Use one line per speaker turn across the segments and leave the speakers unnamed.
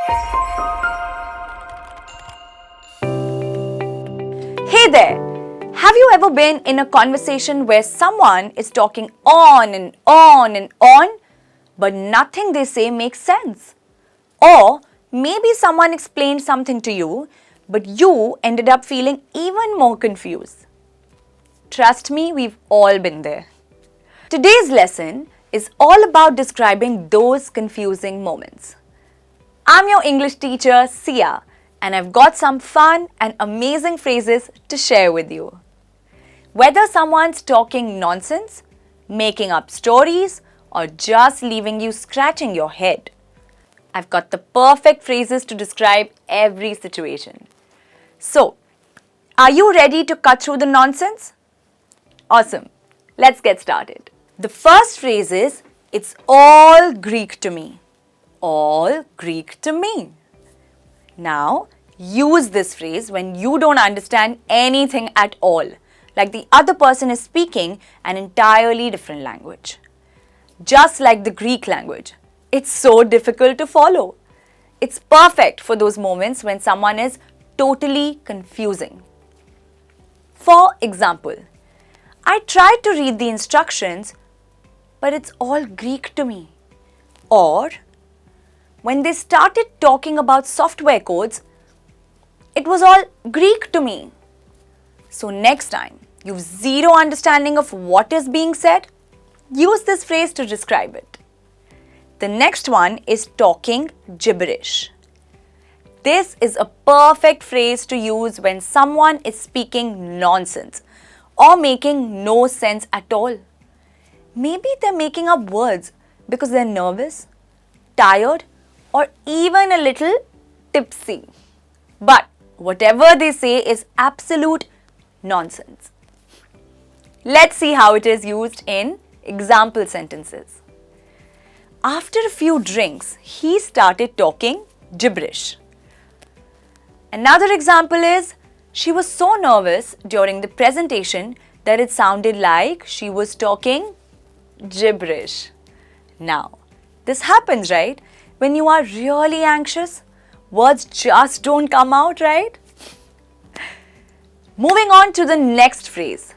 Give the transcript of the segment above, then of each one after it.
Hey there! Have you ever been in a conversation where someone is talking on and on and on, but nothing they say makes sense? Or maybe someone explained something to you, but you ended up feeling even more confused. Trust me, we've all been there. Today's lesson is all about describing those confusing moments. I'm your English teacher, Sia, and I've got some fun and amazing phrases to share with you. Whether someone's talking nonsense, making up stories, or just leaving you scratching your head, I've got the perfect phrases to describe every situation. So, are you ready to cut through the nonsense? Awesome. Let's get started. The first phrase is, it's all Greek to me. All Greek to me. Now, use this phrase when you don't understand anything at all, like the other person is speaking an entirely different language. Just like the Greek language, it's so difficult to follow. It's perfect for those moments when someone is totally confusing. For example, I tried to read the instructions, but it's all Greek to me. Or, when they started talking about software codes, it was all Greek to me. So next time you've zero understanding of what is being said, use this phrase to describe it. The next one is talking gibberish. This is a perfect phrase to use when someone is speaking nonsense or making no sense at all. Maybe they're making up words because they're nervous, tired, or even a little tipsy. But whatever they say is absolute nonsense. Let's see how it is used in example sentences. After a few drinks, he started talking gibberish. Another example is, she was so nervous during the presentation that it sounded like she was talking gibberish. Now, this happens, right? When you are really anxious, words just don't come out, right? Moving on to the next phrase,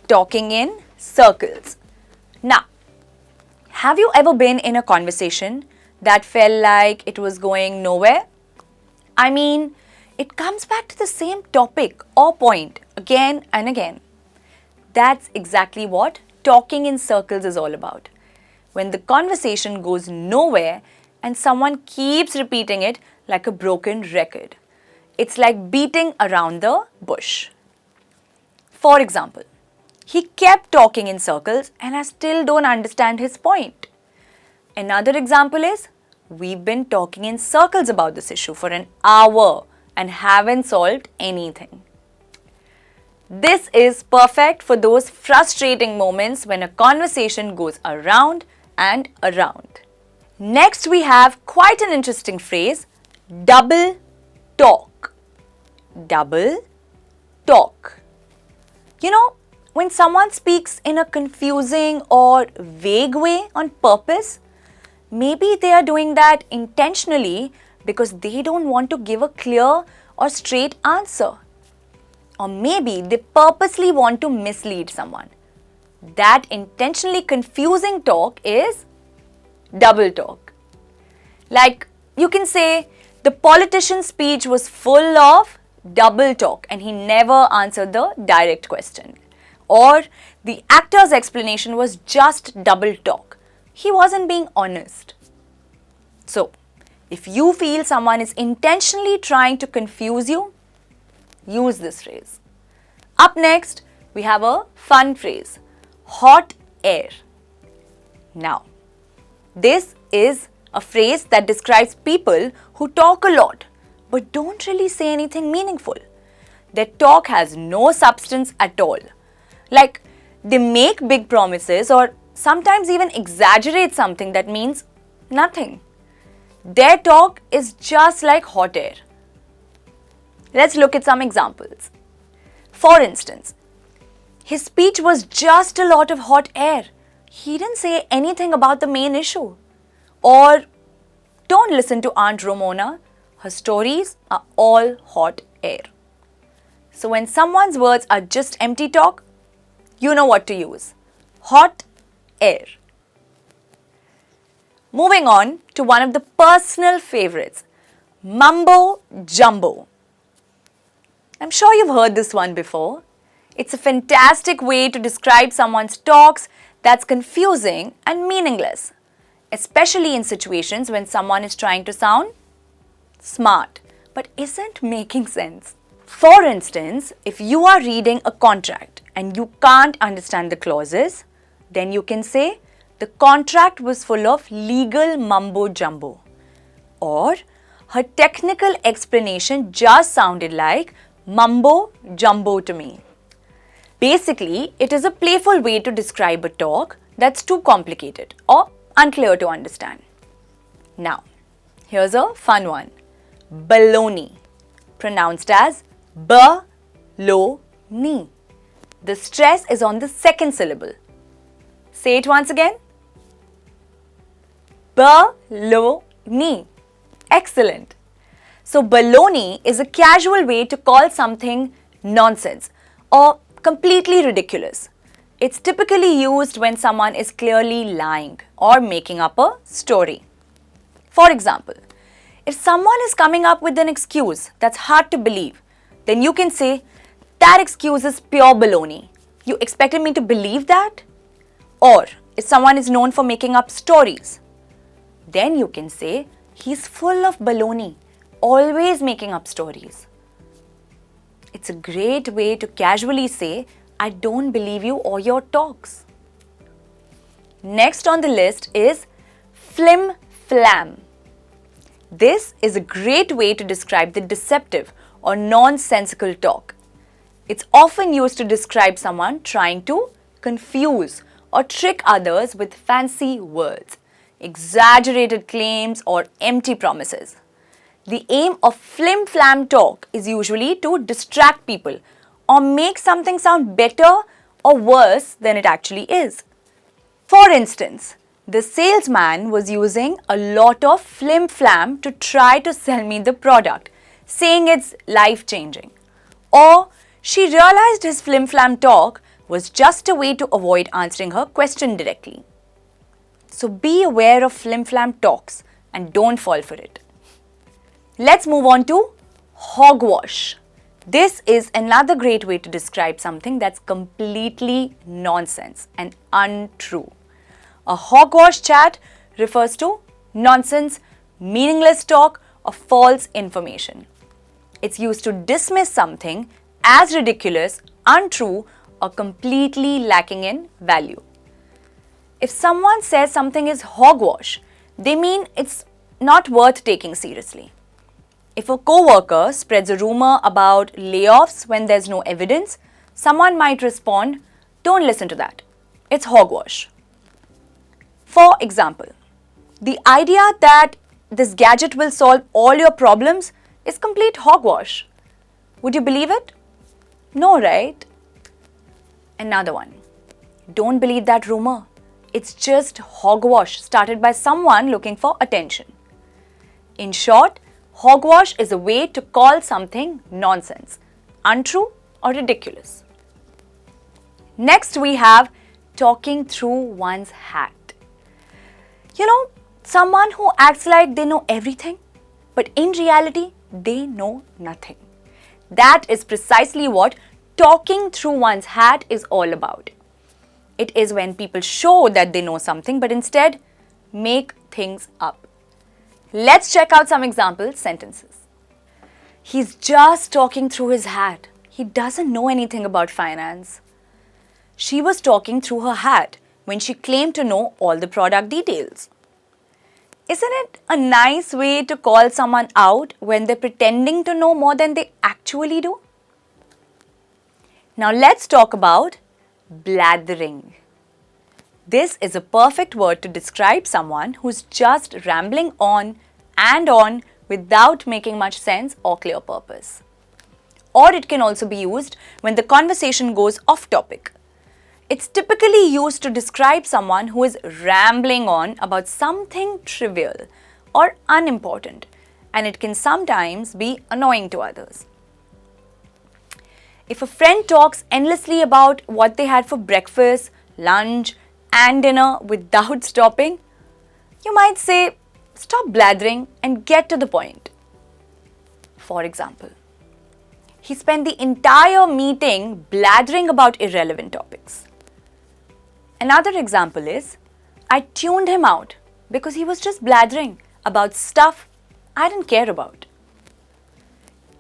talking in circles. Now, have you ever been in a conversation that felt like it was going nowhere? I mean, it comes back to the same topic or point again and again. That's exactly what talking in circles is all about. When the conversation goes nowhere and someone keeps repeating it like a broken record. It's like beating around the bush. For example, he kept talking in circles and I still don't understand his point. Another example is, we've been talking in circles about this issue for an hour and haven't solved anything. This is perfect for those frustrating moments when a conversation goes around and around. Next, we have quite an interesting phrase, double talk. Double talk. You know, when someone speaks in a confusing or vague way on purpose, maybe they are doing that intentionally because they don't want to give a clear or straight answer. Or maybe they purposely want to mislead someone. That intentionally confusing talk is double talk. Like, you can say, the politician's speech was full of double talk and he never answered the direct question. Or, the actor's explanation was just double talk. He wasn't being honest. So, if you feel someone is intentionally trying to confuse you, use this phrase. Up next, we have a fun phrase, hot air. Now, this is a phrase that describes people who talk a lot but don't really say anything meaningful. Their talk has no substance at all. Like, they make big promises or sometimes even exaggerate something that means nothing. Their talk is just like hot air. Let's look at some examples. For instance, his speech was just a lot of hot air. He didn't say anything about the main issue. Or, don't listen to Aunt Ramona. her stories are all hot air. So when someone's words are just empty talk, you know what to use. Hot air. Moving on to one of the personal favorites, mumbo jumbo. I'm sure you've heard this one before. It's a fantastic way to describe someone's talks that's confusing and meaningless, especially in situations when someone is trying to sound smart but isn't making sense. For instance, if you are reading a contract and you can't understand the clauses, then you can say, the contract was full of legal mumbo jumbo. Or, her technical explanation just sounded like mumbo jumbo to me. Basically, it is a playful way to describe a talk that's too complicated or unclear to understand. Now, here's a fun one. Baloney, pronounced as ba-lo-ni. The stress is on the second syllable. Say it once again. Baloney. Excellent. So, baloney is a casual way to call something nonsense or completely ridiculous. It's typically used when someone is clearly lying or making up a story. For example, if someone is coming up with an excuse that's hard to believe, then you can say, that excuse is pure baloney. You expected me to believe that? Or if someone is known for making up stories, then you can say, he's full of baloney, always making up stories. It's a great way to casually say, I don't believe you or your talks. Next on the list is flim flam. This is a great way to describe the deceptive or nonsensical talk. It's often used to describe someone trying to confuse or trick others with fancy words, exaggerated claims, or empty promises. The aim of flim-flam talk is usually to distract people or make something sound better or worse than it actually is. For instance, the salesman was using a lot of flim-flam to try to sell me the product, saying it's life-changing. Or she realized his flim-flam talk was just a way to avoid answering her question directly. So be aware of flim-flam talks and don't fall for it. Let's move on to hogwash. This is another great way to describe something that's completely nonsense and untrue. A hogwash chat refers to nonsense, meaningless talk, or false information. It's used to dismiss something as ridiculous, untrue, or completely lacking in value. If someone says something is hogwash, they mean it's not worth taking seriously. If a co-worker spreads a rumor about layoffs when there's no evidence, someone might respond, don't listen to that. It's hogwash. For example, the idea that this gadget will solve all your problems is complete hogwash. Would you believe it? No, right? Another one. Don't believe that rumor. It's just hogwash started by someone looking for attention. In short, hogwash is a way to call something nonsense, untrue, or ridiculous. Next, we have talking through one's hat. You know, someone who acts like they know everything, but in reality, they know nothing. That is precisely what talking through one's hat is all about. It is when people show that they know something, but instead make things up. Let's check out some example sentences. He's just talking through his hat. He doesn't know anything about finance. She was talking through her hat when she claimed to know all the product details. Isn't it a nice way to call someone out when they're pretending to know more than they actually do? Now let's talk about blathering. This is a perfect word to describe someone who's just rambling on and on without making much sense or clear purpose. Or it can also be used when the conversation goes off topic. It's typically used to describe someone who is rambling on about something trivial or unimportant and it can sometimes be annoying to others. If a friend talks endlessly about what they had for breakfast, lunch, and dinner without stopping, you might say, "Stop blathering and get to the point." For example, he spent the entire meeting blathering about irrelevant topics. Another example is, I tuned him out because he was just blathering about stuff I didn't care about.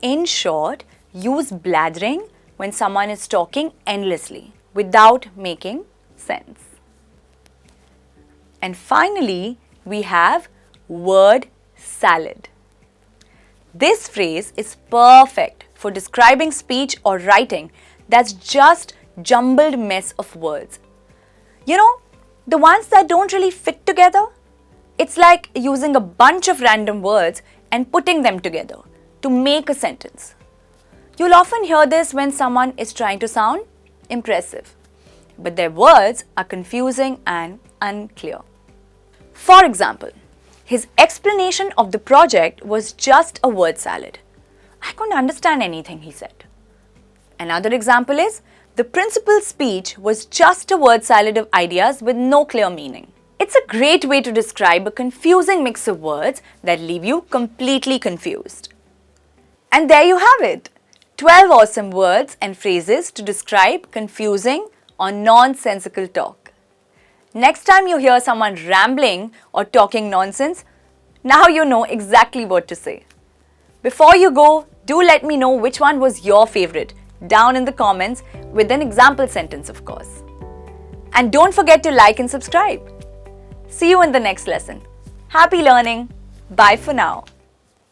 In short, use blathering when someone is talking endlessly without making sense. And finally, we have word salad. This phrase is perfect for describing speech or writing that's just jumbled mess of words. You know, the ones that don't really fit together? It's like using a bunch of random words and putting them together to make a sentence. You'll often hear this when someone is trying to sound impressive, but their words are confusing and unclear. For example, his explanation of the project was just a word salad. I couldn't understand anything he said. Another example is, the principal's speech was just a word salad of ideas with no clear meaning. It's a great way to describe a confusing mix of words that leave you completely confused. And there you have it, 12 awesome words and phrases to describe confusing or nonsensical talk. Next time you hear someone rambling or talking nonsense, now you know exactly what to say. Before you go, do let me know which one was your favorite down in the comments with an example sentence, of course. And don't forget to like and subscribe. See you in the next lesson. Happy learning. Bye for now.